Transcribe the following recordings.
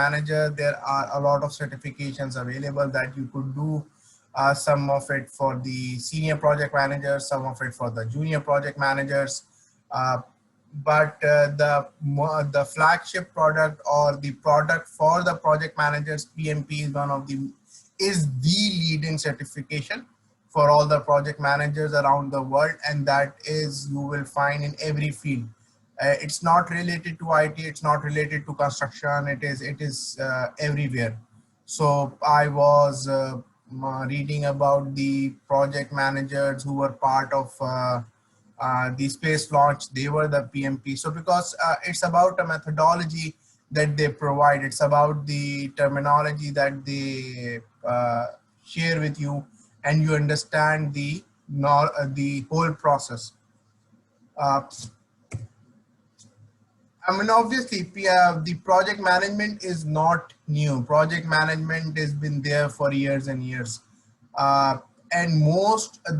manager, there are a lot of certifications available that you could do. Some of it for the senior project managers, some of it for the junior project managers. But the flagship product or the product for the project managers, PMP is the leading certification for all the project managers around the world, and that is you will find in every field. It's not related to IT, it's not related to construction, it is everywhere. So I was reading about the project managers who were part of the space launch. They were the PMP. So because it's about a methodology that they provide, it's about the terminology that they share with you, and you understand the whole process. I mean, obviously, the project management is not new. Project management has been there for years and years. And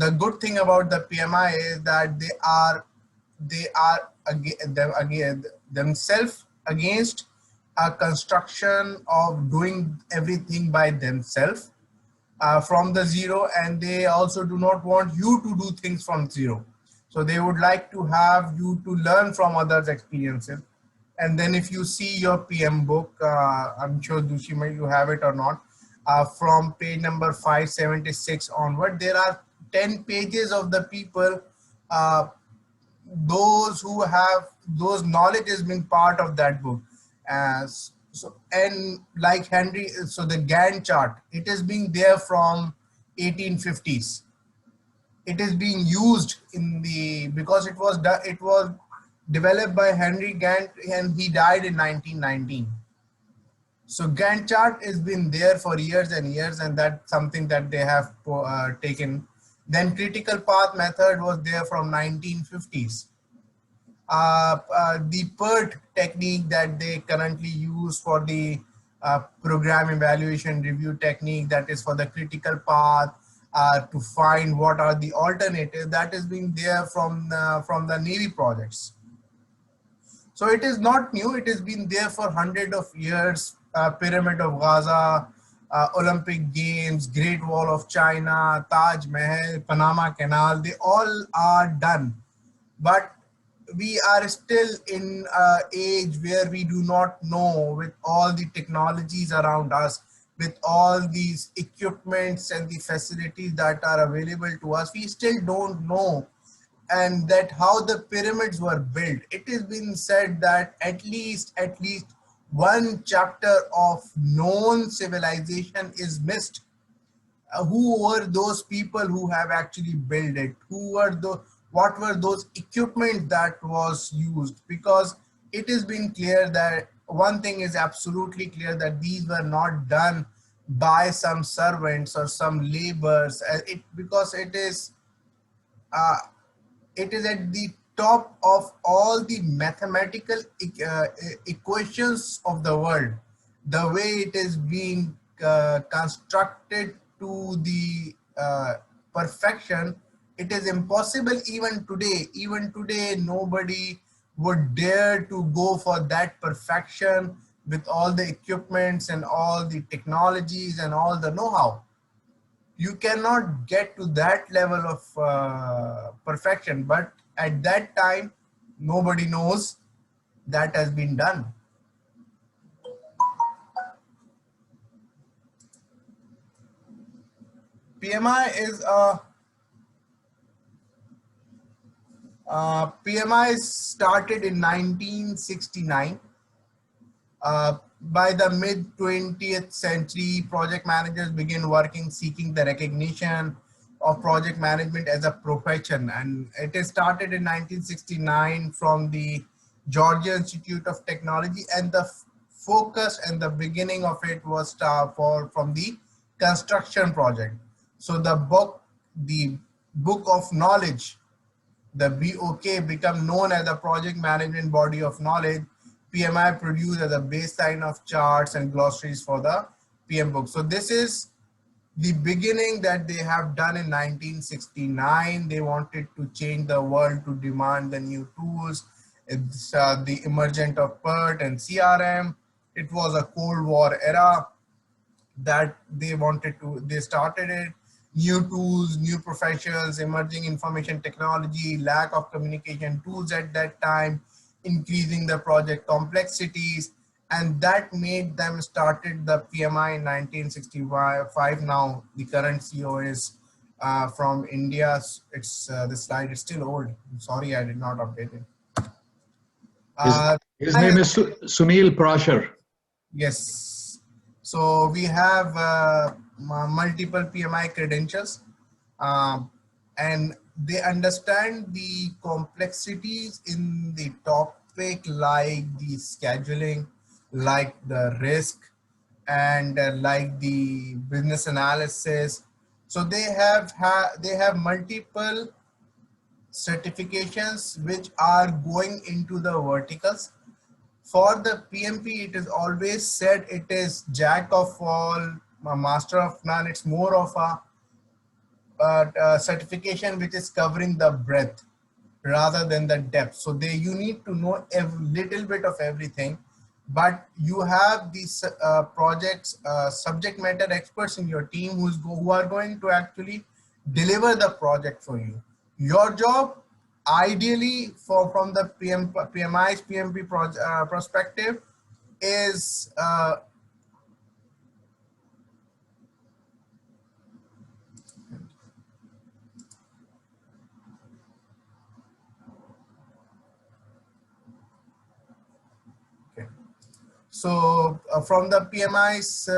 the good thing about the PMI is that they are again themselves against a construction of doing everything by themselves from the zero, and they also do not want you to do things from zero. So they would like to have you to learn from others' experiences. And then if you see your PM book, I'm sure Dushima, you have it or not, from page number 576 onward, there are 10 pages of the people, those who have those knowledge has been part of that book. And like Henry, so the Gantt chart, it is being there from 1850s. It is being used because it was developed by Henry Gantt, and he died in 1919. So Gantt chart has been there for years and years, and that's something that they have taken. Then critical path method was there from 1950s. The PERT technique that they currently use for the program evaluation review technique, that is for the critical path, to find what are the alternatives, that is being there from the Navy projects. So it is not new, it has been there for hundreds of years. Pyramid of Gaza, Olympic Games, Great Wall of China, Taj Mahal, Panama Canal, they all are done. But we are still in an age where we do not know, with all the technologies around us, with all these equipments and the facilities that are available to us, we still don't know and that how the pyramids were built. It has been said that at least one chapter of known civilization is missed. Who were those people who have actually built it? What were those equipment that was used? Because it has been clear that one thing is absolutely clear, that these were not done by some servants or some laborers. Because it is at the top of all the mathematical equations of the world. The way it is being constructed to the perfection, it is impossible even today. Even today, nobody would dare to go for that perfection with all the equipments and all the technologies and all the know-how. You cannot get to that level of perfection, but at that time, nobody knows that has been done. PMI is PMI started in 1969. By the mid 20th century, project managers began working seeking the recognition of project management as a profession, and it is started in 1969 from the Georgia Institute of Technology, and the focus and the beginning of it was from the construction project. So the book of knowledge, the BOK, become known as the project management body of knowledge. PMI produced as a baseline of charts and glossaries for the PM book. So this is the beginning that they have done in 1969. They wanted to change the world to demand the new tools. It's the emergence of PERT and CRM. It was a Cold War era that they started it. New tools, new professions, emerging information technology, lack of communication tools at that time, increasing the project complexities, and that made them started the PMI in 1965. Now the current CEO is from India. It's this slide is still old. I'm sorry, I did not update it. His name is Sunil Prashar. Yes. So we have multiple PMI credentials, and they understand the complexities in the topic, like the scheduling, like the risk, and like the business analysis. So they have multiple certifications which are going into the verticals. For the PMP, it is always said it is jack of all, a master of none. It's more of a certification which is covering the breadth rather than the depth. So you need to know a little bit of everything, but you have these projects, subject matter experts in your team who are going to actually deliver the project for you. Your job, ideally, from the PMI's PMP perspective, is okay. So from the PMI's,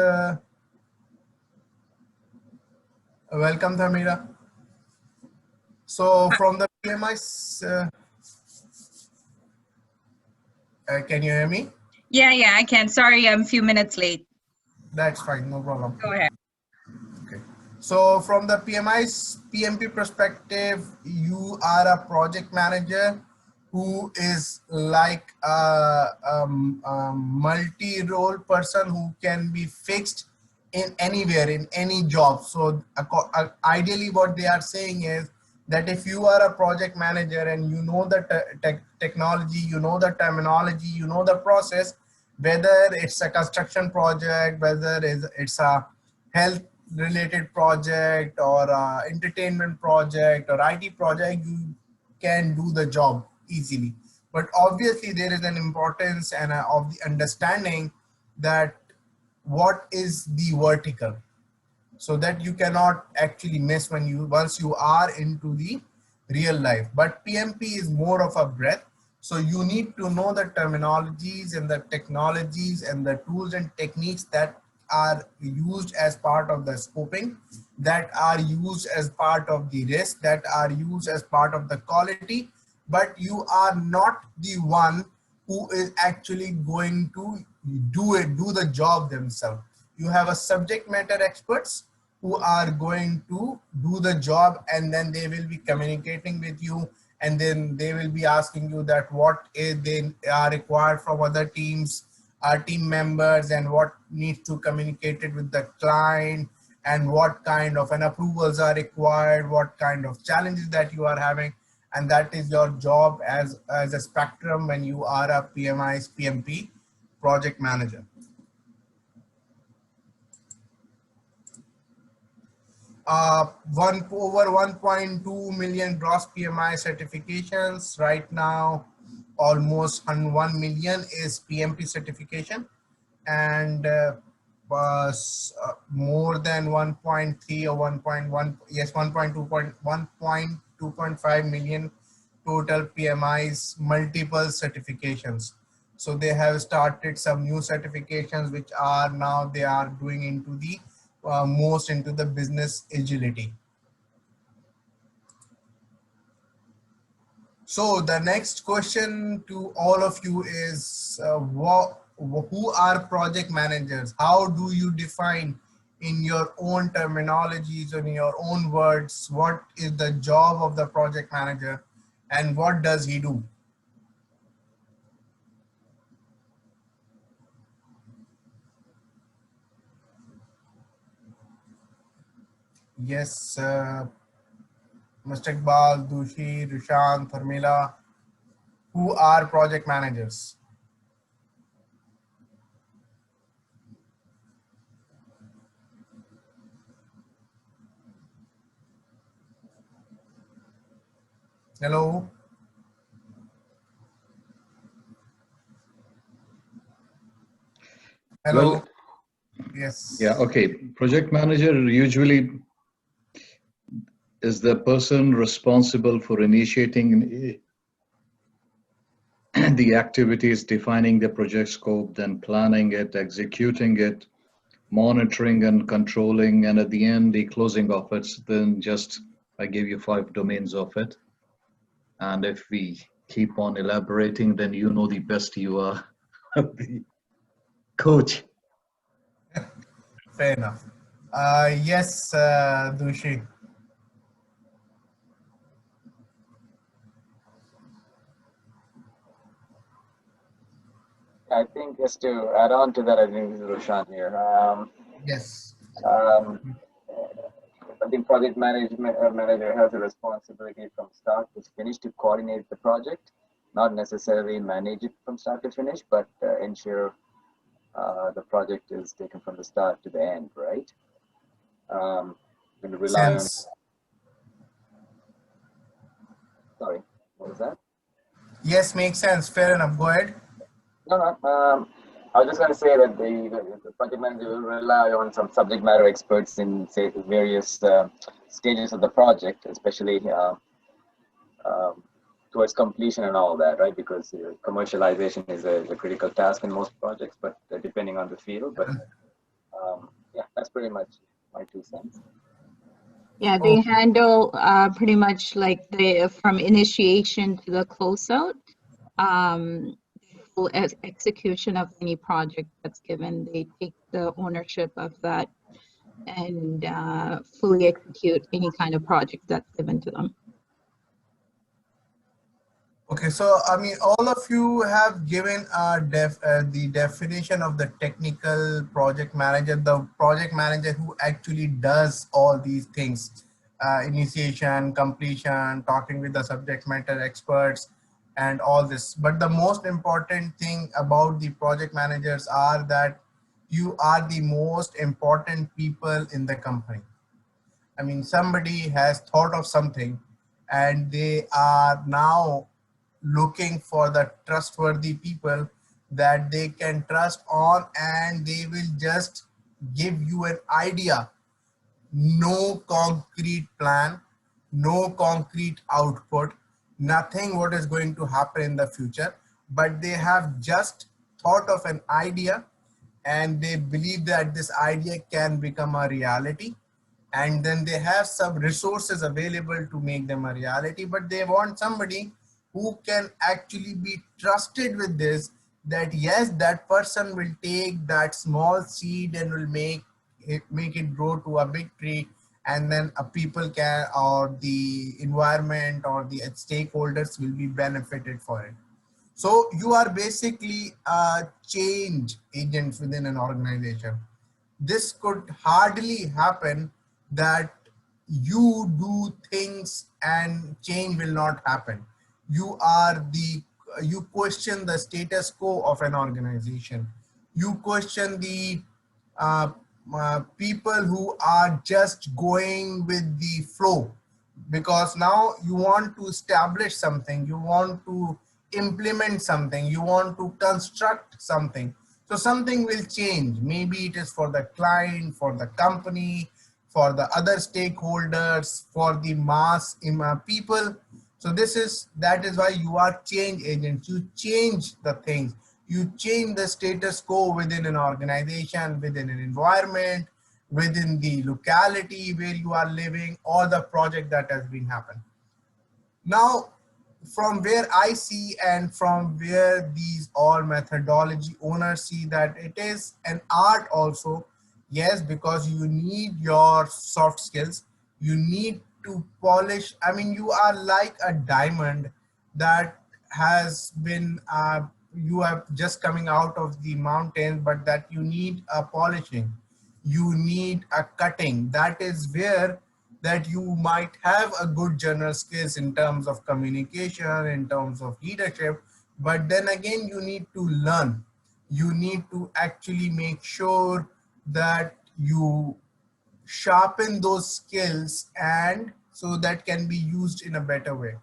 welcome, Thamira. So from the PMI's, can you hear me? Yeah, I can. Sorry, I'm a few minutes late. That's fine, no problem. Go ahead. Okay. So from the PMI's PMP perspective, you are a project manager who is like a multi-role person who can be fixed in anywhere, in any job. So ideally what they are saying is that if you are a project manager and you know the technology, you know the terminology, you know the process, whether it's a construction project, whether it's a health related project or entertainment project or IT project, you can do the job easily. But obviously there is an importance and of the understanding that what is the vertical, so that you cannot actually miss once you are into the real life. But PMP is more of a breadth. So you need to know the terminologies and the technologies and the tools and techniques that are used as part of the scoping, that are used as part of the risk, that are used as part of the quality. But you are not the one who is actually going to do the job themselves. You have a subject matter experts who are going to do the job, and then they will be communicating with you, and then they will be asking you that what they are required from other teams, our team members, and what needs to communicate it with the client, and what kind of an approvals are required, what kind of challenges that you are having. And that is your job as a spectrum when you are a PMI's PMP project manager. Over 1.2 million gross PMI certifications right now. Almost 1 million is PMP certification, and more than 1.3 or 1.1, yes, 1.2.5 million total PMIs, multiple certifications. So they have started some new certifications which are now they are doing into the most into the business agility. So the next question to all of you is who are project managers? How do you define in your own terminologies or in your own words what is the job of the project manager and what does he do? Yes, Mr. Iqbal, Dushi, Rushant, Tharmila, who are project managers? Hello. Hello. Well, Yes. yeah, okay. Project manager usually is the person responsible for initiating the activities, defining the project scope, then planning it, executing it, monitoring and controlling, and at the end, the closing of it. Then just I gave you 5 domains of it. And if we keep on elaborating, then you know the best you are the coach. Fair enough. Yes, Dushi. I think just to add on to that, I think this is Roshan here. Yes. Um, I think project management manager has a responsibility from start to finish to coordinate the project, not necessarily manage it from start to finish, but ensure the project is taken from the start to the end, right? Going to rely on. Sense. Sorry, what was that? Yes, makes sense. Fair enough. Go ahead. No, no. I was just going to say that the project manager will rely on some subject matter experts in say various stages of the project, especially towards completion and all that, right? Because commercialization is a critical task in most projects, but depending on the field. But yeah, that's pretty much my 2 cents. Yeah, they handle pretty much like from initiation to the closeout. Full execution of any project that's given, they take the ownership of that and fully execute any kind of project that's given to them. Okay, so I mean, all of you have given the definition of the technical project manager, the project manager who actually does all these things, initiation, completion, talking with the subject matter experts, and all this. But the most important thing about the project managers are that you are the most important people in the company. I mean, somebody has thought of something and they are now looking for the trustworthy people that they can trust on, and they will just give you an idea. No concrete plan, no concrete output, nothing what is going to happen in the future, but they have just thought of an idea and they believe that this idea can become a reality, and then they have some resources available to make them a reality, but they want somebody who can actually be trusted with this, that yes, that person will take that small seed and will make it grow to a big tree, and then a people can, or the environment or the stakeholders will be benefited for it. So you are basically a change agent within an organization. This could hardly happen that you do things and change will not happen. You are you question the status quo of an organization. You question the uh, people who are just going with the flow, because now you want to establish something, you want to implement something, you want to construct something. So something will change. Maybe it is for the client, for the company, for the other stakeholders, for the mass people. So that is why you are change agents. You change the things. You change the status quo within an organization, within an environment, within the locality where you are living, or the project that has been happened. Now, from where I see and from where these all methodology owners see, that it is an art also. Yes, because you need your soft skills. You need to polish. I mean, you are like a diamond that has been, you have just coming out of the mountains, but that you need a polishing. You need a cutting. That is where that you might have a good general skills in terms of communication, in terms of leadership, but then again, you need to learn. You need to actually make sure that you sharpen those skills, and so that can be used in a better way.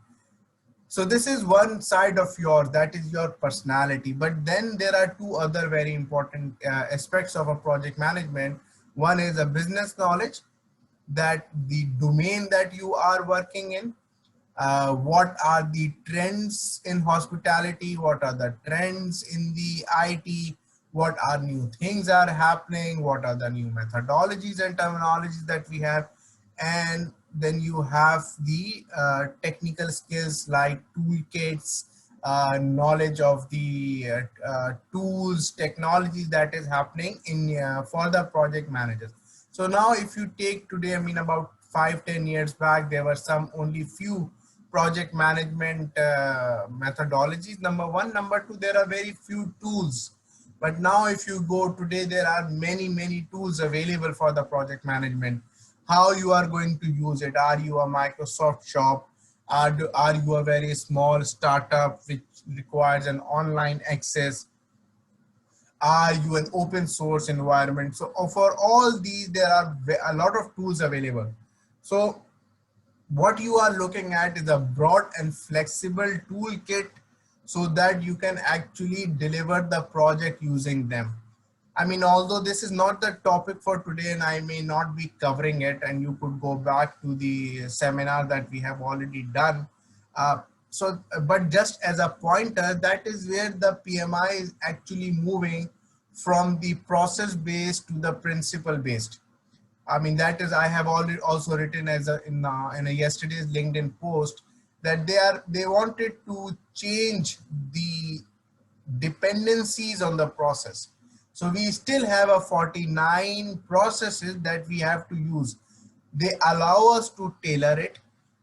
So this is one side of yours, that is your personality. But then there are two other very important aspects of a project management. One is a business knowledge, that the domain that you are working in, what are the trends in hospitality, what are the trends in the IT, what are new things are happening, what are the new methodologies and terminologies that we have. And then you have the technical skills like toolkits, knowledge of the tools, technologies that is happening in for the project managers. So now if you take today, I mean about 5-10 years back, there were some only few project management methodologies, number one. Number two, there are very few tools. But now if you go today, there are many tools available for the project management. How you are going to use it? Are you a Microsoft shop? Are you a very small startup which requires an online access? Are you an open source environment? So for all these, there are a lot of tools available. So what you are looking at is a broad and flexible toolkit so that you can actually deliver the project using them. I mean, although this is not the topic for today and I may not be covering it, and you could go back to the seminar that we have already done. But just as a pointer, that is where the PMI is actually moving from the process based to the principle based. I mean, that is, I have already also written as in a yesterday's LinkedIn post that they wanted to change the dependencies on the process. So we still have a 49 processes that we have to use. They allow us to tailor it.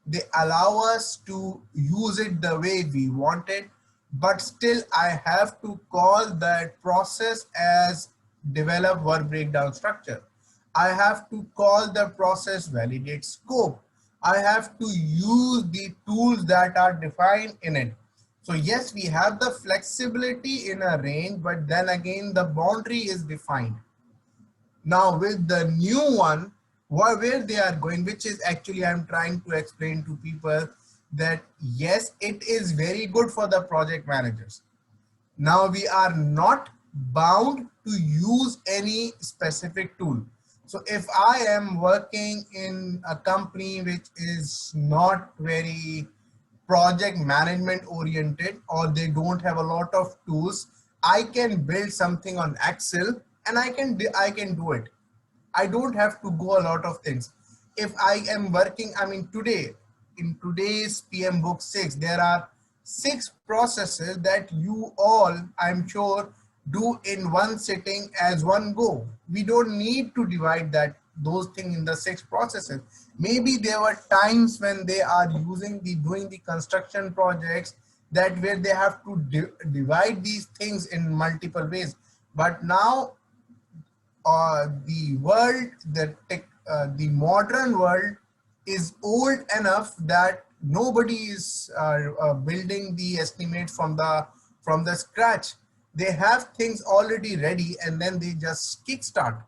They allow us to use it the way we want it, but still I have to call that process as develop work breakdown structure. I have to call the process validate scope. I have to use the tools that are defined in it. So yes, we have the flexibility in a range, but then again, the boundary is defined. Now with the new one, where they are going, which is actually I'm trying to explain to people that yes, it is very good for the project managers. Now we are not bound to use any specific tool. So if I am working in a company which is not very project management oriented, or they don't have a lot of tools, I can build something on Excel and I can do it. I don't have to go a lot of things. If I am working, I mean today, in today's PM book 6, there are 6 processes that you all, I'm sure, do in one sitting as one go. We don't need to divide those things in the 6 processes. Maybe there were times when they are doing the construction projects that where they have to divide these things in multiple ways. But now the modern world is old enough that nobody is building the estimates from the scratch. They have things already ready and then they just kickstart.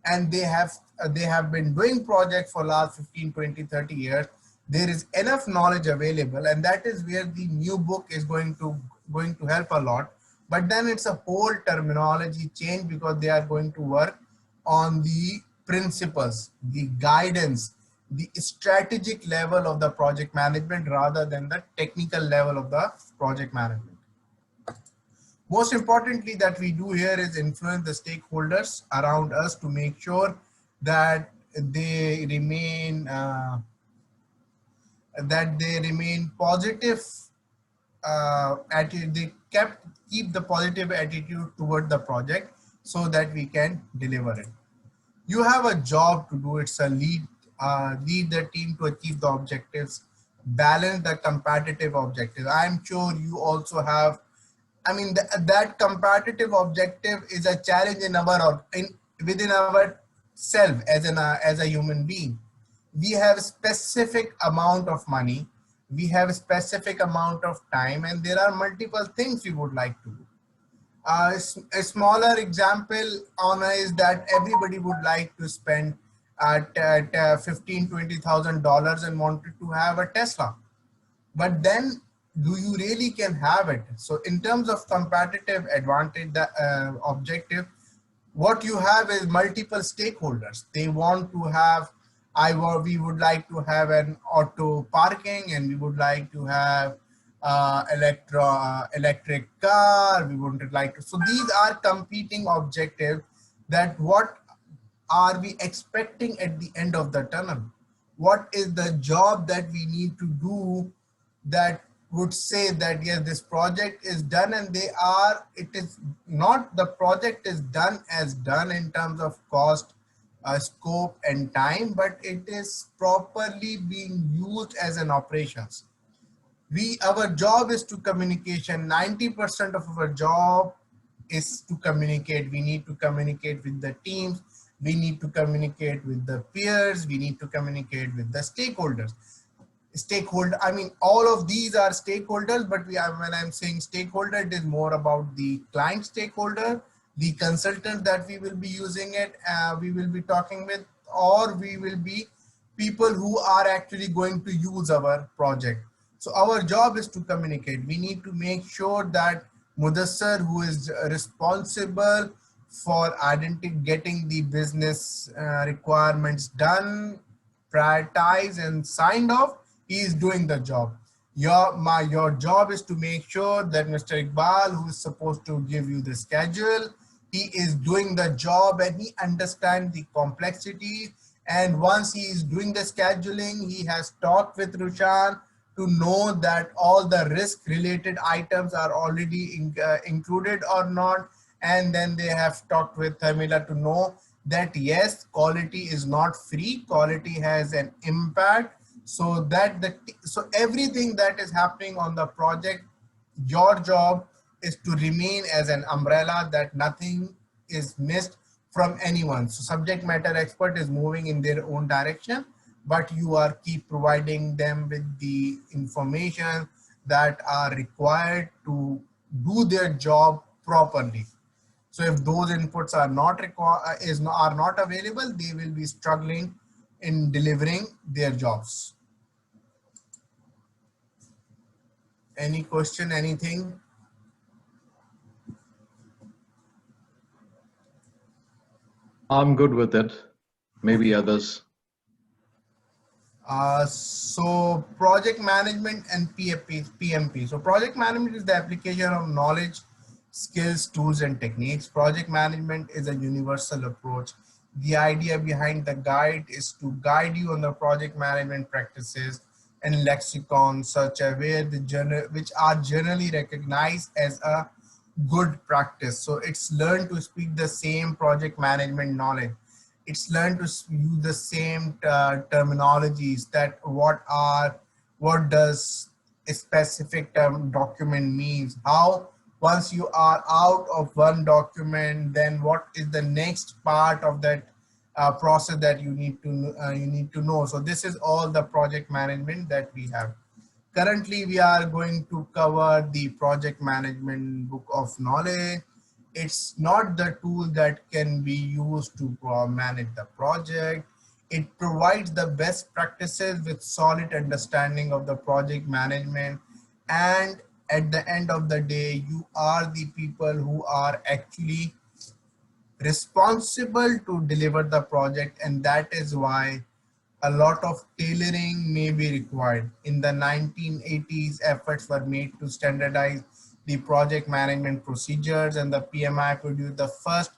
And they have been doing projects for last 15, 20, 30 years. There is enough knowledge available, and that is where the new book is going to help a lot. But then it's a whole terminology change because they are going to work on the principles, the guidance, the strategic level of the project management rather than the technical level of the project management. Most importantly that we do here is influence the stakeholders around us to make sure that they remain positive attitude. They keep the positive attitude toward the project so that we can deliver it. You have a job to do. It's a lead the team to achieve the objectives, balance the competitive objectives. I'm sure you also have. I mean, that competitive objective is a challenge within our self as a human being. We have a specific amount of money, we have a specific amount of time, and there are multiple things we would like to do. A smaller example on is that everybody would like to spend at $15,000 to $20,000 and wanted to have a Tesla. But then do you really can have it? So in terms of competitive advantage, the objective, what you have is multiple stakeholders. They want to have, we would like to have an auto parking, and we would like to have electric car. We would like to, so these are competing objectives, that what are we expecting at the end of the tunnel? What is the job that we need to do that would say that yes, this project is done, and it is not, the project is done as done in terms of cost, scope and time, but it is properly being used as an operations. Our job is to communication. 90% of our job is to communicate. We need to communicate with the teams. We need to communicate with the peers. We need to communicate with the stakeholders. I mean, all of these are stakeholders, but when I'm saying stakeholder, it is more about the client stakeholder, the consultant that we will be using it, we will be talking with, or we will be people who are actually going to use our project. So our job is to communicate. We need to make sure that Mudassir, who is responsible for getting the business requirements done, prioritized and signed off, he is doing the job. Your job is to make sure that Mr. Iqbal, who is supposed to give you the schedule, he is doing the job and he understands the complexity. And once he is doing the scheduling, he has talked with Rushan to know that all the risk related items are already included or not. And then they have talked with Thamila to know that yes, quality is not free, quality has an impact. So that so everything that is happening on the project, your job is to remain as an umbrella, that nothing is missed from anyone. So subject matter expert is moving in their own direction, but you are keep providing them with the information that are required to do their job properly. So if those inputs are not available, they will be struggling in delivering their jobs. Any question, anything? I'm good with it. Maybe others. So project management and PMP. So project management is the application of knowledge, skills, tools, and techniques. Project management is a universal approach. The idea behind the guide is to guide you on the project management practices and lexicon, such as which are generally recognized as a good practice. So it's learned to speak the same project management knowledge. It's learned to use the same terminologies, that what does a specific document means, how once you are out of one document, then what is the next part of that process that you need to know. So this is all the project management that we have. Currently, we are going to cover the project management book of knowledge. It's not the tool that can be used to manage the project. It provides the best practices with solid understanding of the project management. And at the end of the day, you are the people who are actually responsible to deliver the project. And that is why a lot of tailoring may be required. In the 1980s, efforts were made to standardize the project management procedures, and the PMI produced the first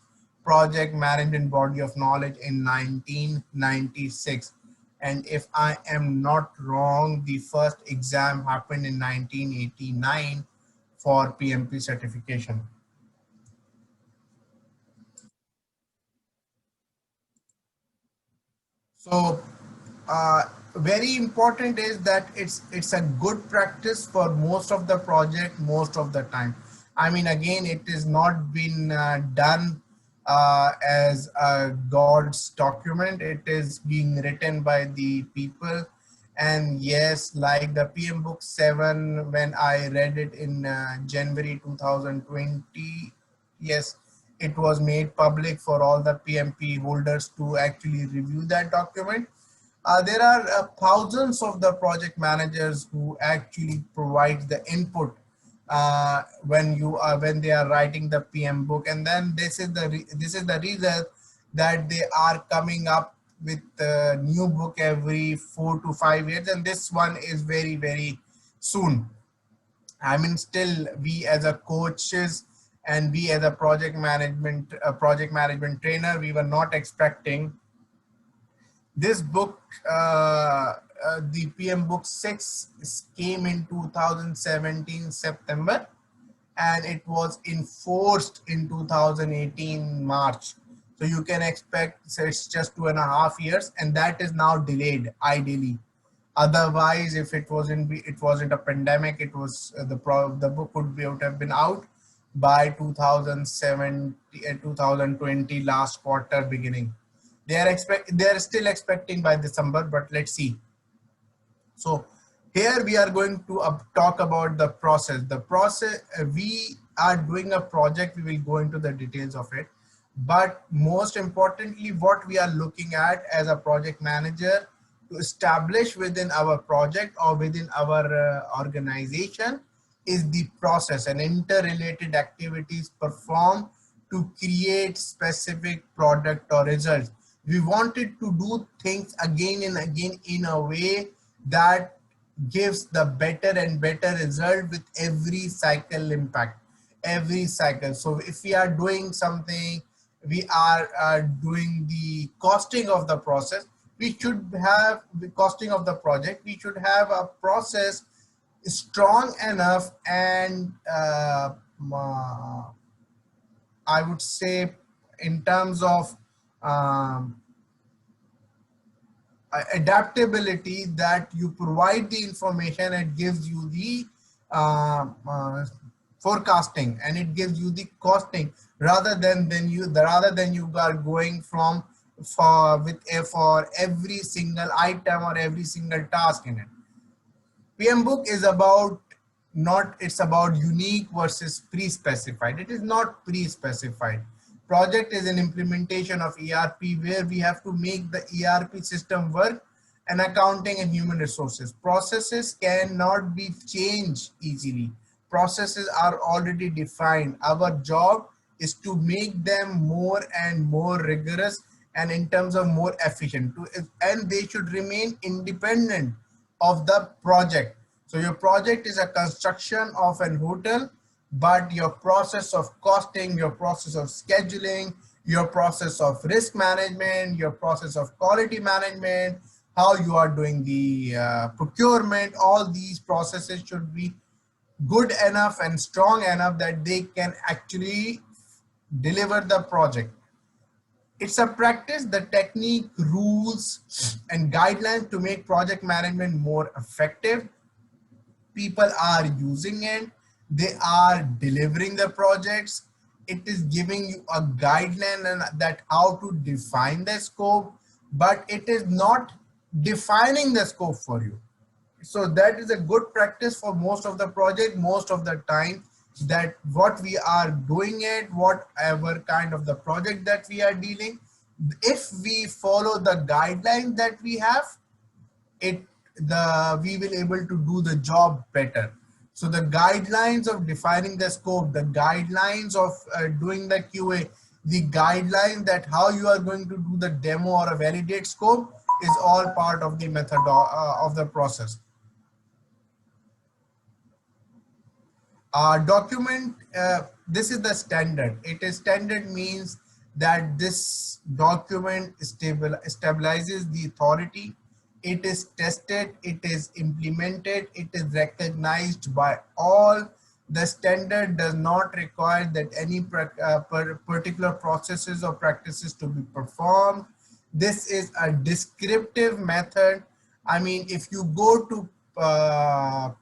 project management body of knowledge in 1996. And if I am not wrong, the first exam happened in 1989 for PMP certification. So very important is that it's a good practice for most of the project most of the time. I mean, again, it is not been done as a God's document. It is being written by the people. And yes, like the PM Book 7, when I read it in January 2020, yes, it was made public for all the PMP holders to actually review that document. There are thousands of the project managers who actually provide the input when they are writing the PM book, and then this is the result that they are coming up with a new book every 4 to 5 years, and this one is very soon. I mean, still we as a coaches and we as a project management trainer, we were not expecting this book. The PM book 6 came in 2017 September, and it was enforced in 2018 March. So you can expect, so it's just 2.5 years, and that is now delayed ideally. Otherwise, if it wasn't a pandemic, it was the book would have been out by 2017 2020 last quarter beginning. They are still expecting by December, but let's see. So here we are going to talk about the process. The process, we are doing a project, we will go into the details of it. But most importantly, what we are looking at as a project manager to establish within our project or within our organization is the process and interrelated activities performed to create specific product or results. We wanted to do things again and again in a way that gives the better and better result with every cycle impact, every cycle. So if we are doing something, we are doing the costing of the process, we should have the costing of the project, we should have a process strong enough and I would say in terms of adaptability, that you provide the information, it gives you the forecasting and it gives you the costing rather than you are going from for every single item or every single task in it. PM book is about it's about unique versus pre-specified. It is not pre-specified. Project is an implementation of ERP where we have to make the ERP system work, and accounting and human resources. Processes cannot be changed easily. Processes are already defined. Our job is to make them more and more rigorous and in terms of more efficient, and they should remain independent of the project. So your project is a construction of an hotel, but your process of costing, your process of scheduling, your process of risk management, your process of quality management, how you are doing the procurement, all these processes should be good enough and strong enough that they can actually deliver the project. It's a practice, the technique, rules, and guidelines to make project management more effective. People are using it, they are delivering the projects. It is giving you a guideline and that how to define the scope, but it is not defining the scope for you. So that is a good practice for most of the project, most of the time, that what we are doing it, whatever kind of the project that we are dealing, if we follow the guidelines that we have, we will able to do the job better. So the guidelines of defining the scope, the guidelines of doing the QA, the guidelines that how you are going to do the demo or a validate scope is all part of the method of the process. Document, this is the standard. It is standard means that this document stabilizes the authority. It is tested, it is implemented, it is recognized by all. The standard does not require that any particular processes or practices to be performed. This is a descriptive method. I mean, if you go to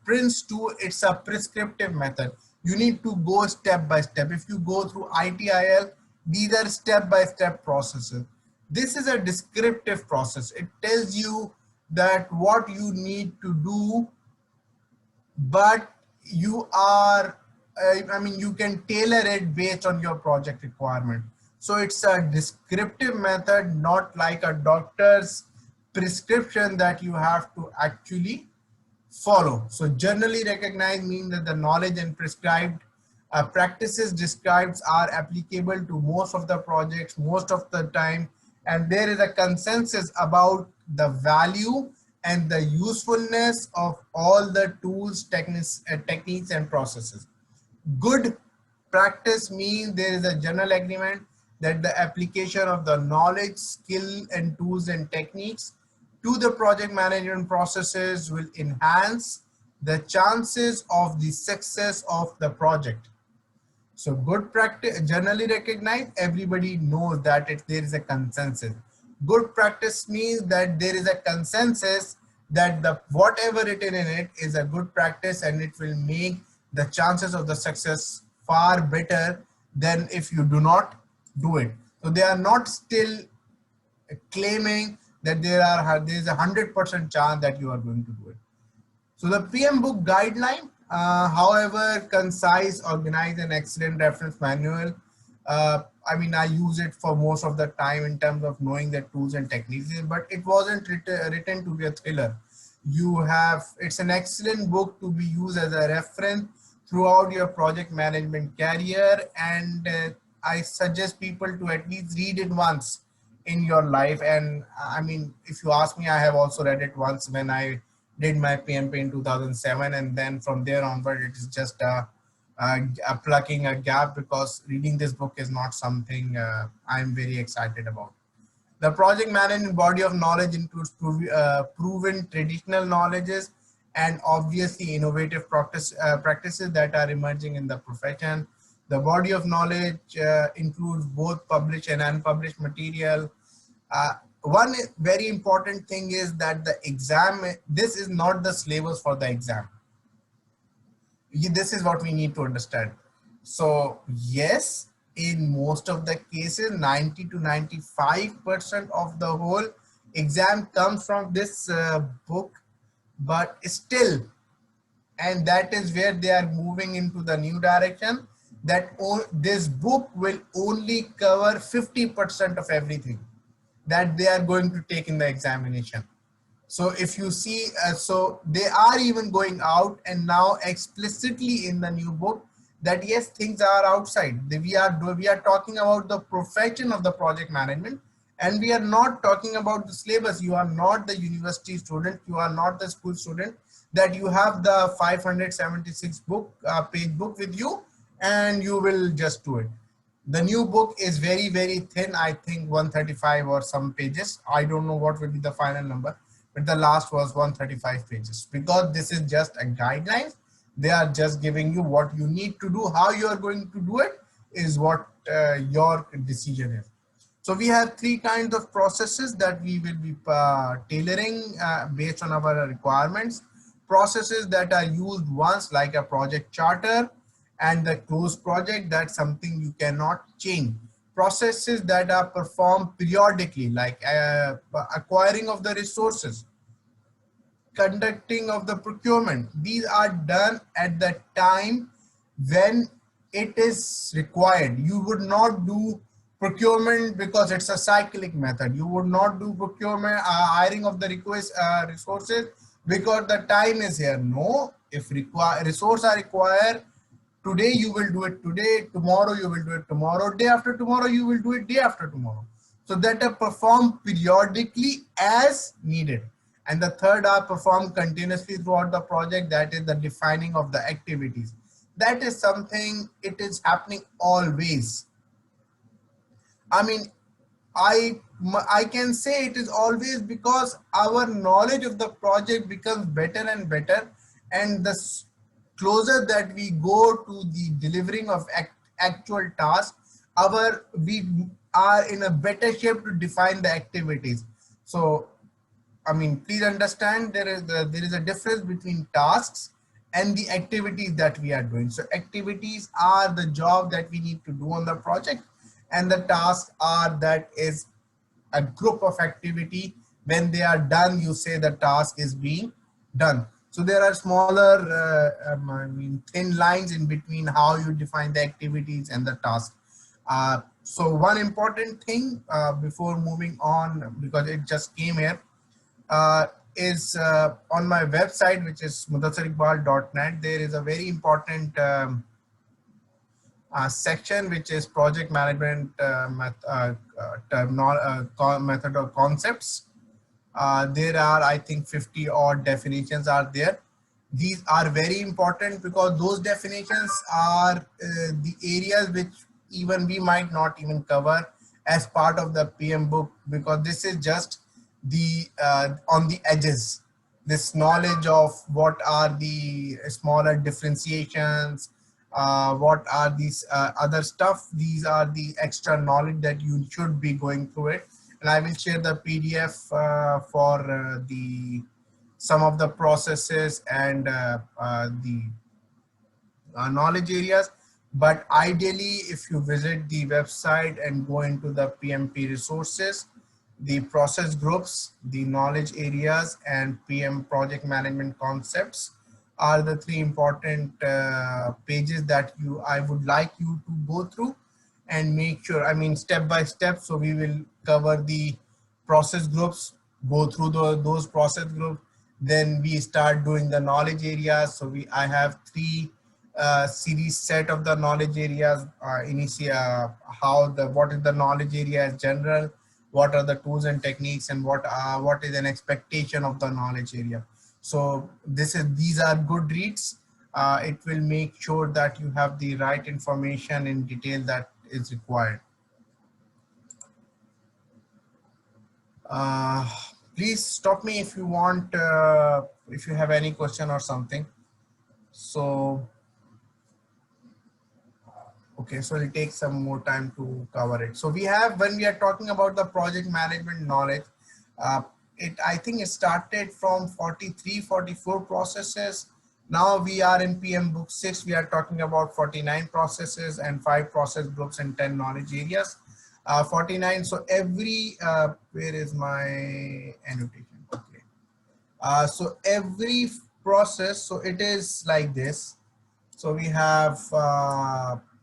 Prince 2, it's a prescriptive method. You need to go step by step. If you go through ITIL, these are step-by-step processes. This is a descriptive process. It tells you that what you need to do, but you are, I mean, you can tailor it based on your project requirement. So it's a descriptive method, not like a doctor's prescription that you have to actually follow. So generally recognized means that the knowledge and prescribed practices described are applicable to most of the projects most of the time, and there is a consensus about the value and the usefulness of all the tools, techniques and processes. Good practice means there is a general agreement that the application of the knowledge, skill and tools and techniques to the project management processes will enhance the chances of the success of the project. So good practice, generally recognized, everybody knows that there is a consensus. Good practice means that there is a consensus that the whatever written in it is a good practice and it will make the chances of the success far better than if you do not do it. So they are not still claiming that there is a 100% chance that you are going to do it. So the PM book guideline, however, concise, organized, and excellent reference manual. I mean, I use it for most of the time in terms of knowing the tools and techniques, but it wasn't written to be a thriller. It's an excellent book to be used as a reference throughout your project management career. And I suggest people to at least read it once in your life. And I mean, if you ask me, I have also read it once when I did my PMP in 2007, and then from there onward it is just plugging a gap, because reading this book is not something I'm very excited about. The project management body of knowledge includes proven traditional knowledges and obviously innovative practices that are emerging in the profession. The body of knowledge includes both published and unpublished material. One very important thing is that the exam, this is not the syllabus for the exam. This is what we need to understand. So yes, in most of the cases, 90 to 95% of the whole exam comes from this book, but still, and that is where they are moving into the new direction, that this book will only cover 50% of everything that they are going to take in the examination. So if you see, so they are even going out and now explicitly in the new book that yes, things are outside. We are talking about the profession of the project management, and we are not talking about the syllabus. You are not the university student, you are not the school student that you have the 576 page book with you and you will just do it. The new book is very, very thin. I think 135 or some pages. I don't know what will be the final number, but the last was 135 pages, because this is just a guideline. They are just giving you what you need to do. How you are going to do it is what your decision is. So we have three kinds of processes that we will be tailoring based on our requirements. Processes that are used once, like a project charter, and the closed project, that's something you cannot change. Processes that are performed periodically, like acquiring of the resources, conducting of the procurement. These are done at the time when it is required. You would not do procurement because it's a cyclic method. You would not do procurement, hiring of the resources because the time is here. No, if resources are required, today you will do it today, tomorrow you will do it tomorrow, day after tomorrow you will do it day after tomorrow. So that are performed periodically as needed. And the third are performed continuously throughout the project, that is the defining of the activities. That is something, it is happening always. I mean, I can say it is always because our knowledge of the project becomes better and better, and the closer that we go to the delivering of actual tasks, we are in a better shape to define the activities. So, I mean, please understand there is a difference between tasks and the activities that we are doing. So activities are the job that we need to do on the project, and the tasks are that is a group of activity. When they are done, you say the task is being done. So there are smaller, thin lines in between how you define the activities and the task. So one important thing before moving on, because it just came here, is on my website, which is mudassiriqbal.net. There is a very important section which is project management method or concepts. There are, I think, 50 odd definitions are there. These are very important because those definitions are the areas which even we might not even cover as part of the PM book, because this is just the on the edges, this knowledge of what are the smaller differentiations, what are these other stuff. These are the extra knowledge that you should be going through it. And I will share the PDF for the some of the processes and the knowledge areas. But ideally, if you visit the website and go into the PMP resources, the process groups, the knowledge areas, and PM project management concepts are the three important pages that I would like you to go through and make sure, I mean, step by step. So we will cover the process groups, go through those process groups. Then we start doing the knowledge areas. So I have three series set of the knowledge areas. What is the knowledge area as general, what are the tools and techniques, and what is an expectation of the knowledge area. So these are good reads. It will make sure that you have the right information in detail that is required. Please stop me if you want, if you have any question or something. So, okay, so it'll take some more time to cover it. So we have, when we are talking about the project management knowledge, I think it started from 43, 44 processes. Now we are in PM book 6, we are talking about 49 processes and 5 process groups and 10 knowledge areas. 49, so every, where is my annotation? Okay. So every process, so it is like this. So we have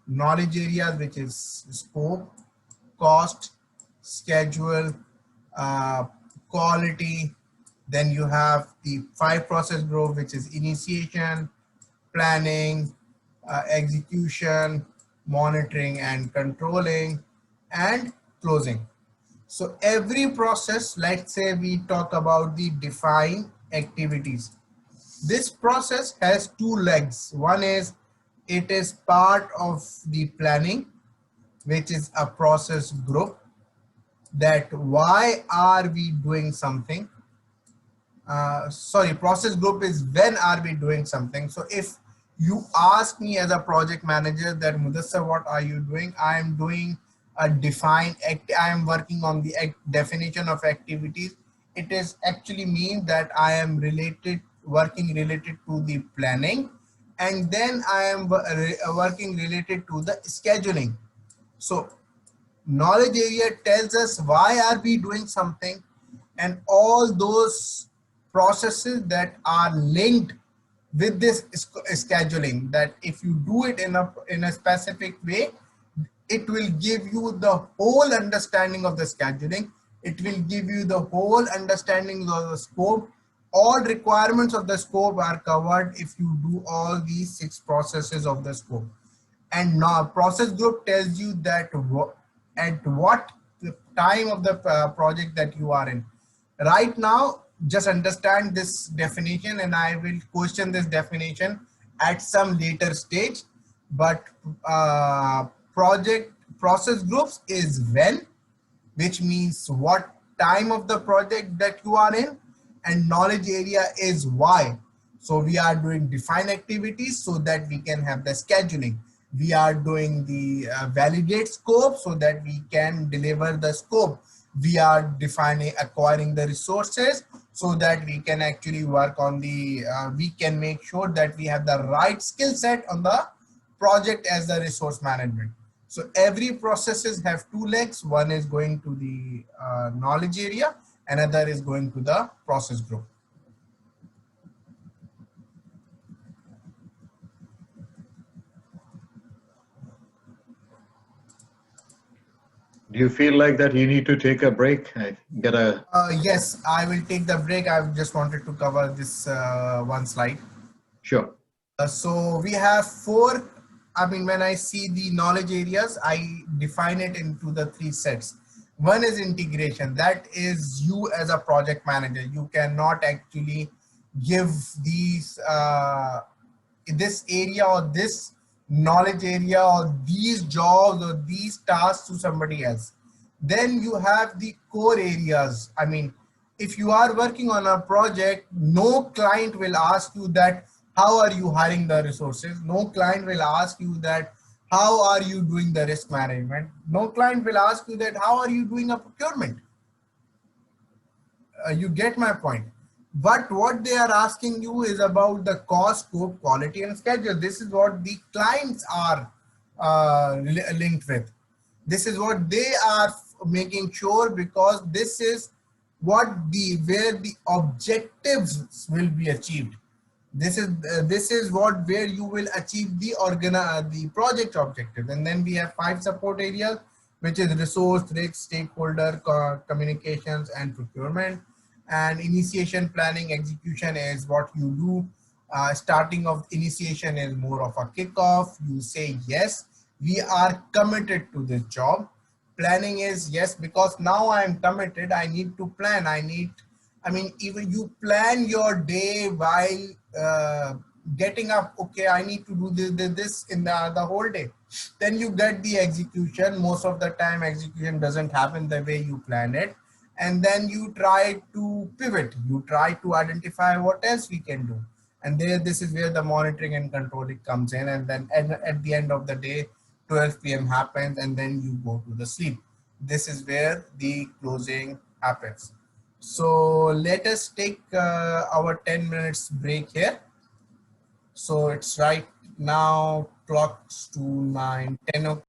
knowledge areas, which is scope, cost, schedule, quality. Then you have the 5 process group, which is initiation, planning, execution, monitoring and controlling, and closing. So every process, let's say we talk about the define activities. This process has 2 legs. One is, it is part of the planning, which is a process group, that why are we doing something. Process group is when are we doing something. So if you ask me as a project manager that, Mudassir, what are you doing? I am doing a define act. I am working on the definition of activities. It is actually mean that I am working related to the planning, and then I am working related to the scheduling. So knowledge area tells us why are we doing something, and all those processes that are linked with this scheduling, that if you do it in a specific way, it will give you the whole understanding of the scheduling. It will give you the whole understanding of the scope. All requirements of the scope are covered if you do all these 6 processes of the scope. And now process group tells you that at what time of the project that you are in. Right now, just understand this definition, and I will question this definition at some later stage. But process groups is when, which means what time of the project that you are in, and knowledge area is why. So we are doing define activities so that we can have the scheduling. We are doing the validate scope so that we can deliver the scope. We are defining, acquiring the resources so that we can actually work on the, we can make sure that we have the right skill set on the project as the resource management. So every processes have 2 legs. One is going to the knowledge area, another is going to the process group. Do you feel like that you need to take a break? I get a Yes, I will take the break. I just wanted to cover this one slide. sure. So we have four, I mean, when I see the knowledge areas, I define it into the three sets. One is integration. That is you as a project manager. You cannot actually give these, this area or this knowledge area or these jobs or these tasks to somebody else. Then you have the core areas. I mean, if you are working on a project, no client will ask you that how are you hiring the resources. No client will ask you that how are you doing the risk management. No client will ask you that how are you doing a procurement. You get my point. But what they are asking you is about the cost, scope, quality, and schedule. This is what the clients are linked with. This is what they are making sure, because this is what the where the objectives will be achieved. This is what where you will achieve the project objective. And then we have 5 support areas, which is resource, risk, stakeholder communications, and procurement. And initiation, planning, execution is what you do. Starting of initiation is more of a kickoff. You say yes, we are committed to this job. Planning is yes, because now I am committed, I need to plan. I mean, even you plan your day while getting up. Okay, I need to do this in the whole day. Then you get the execution. Most of the time, execution doesn't happen the way you planned it. And then you try to pivot. You try to identify what else we can do. And this is where the monitoring and controlling comes in. And then at the end of the day, 12 p.m. happens, and then you go to the sleep. This is where the closing happens. So let us take our 10 minutes break here. So it's right now clocks to 9, 10 o'clock.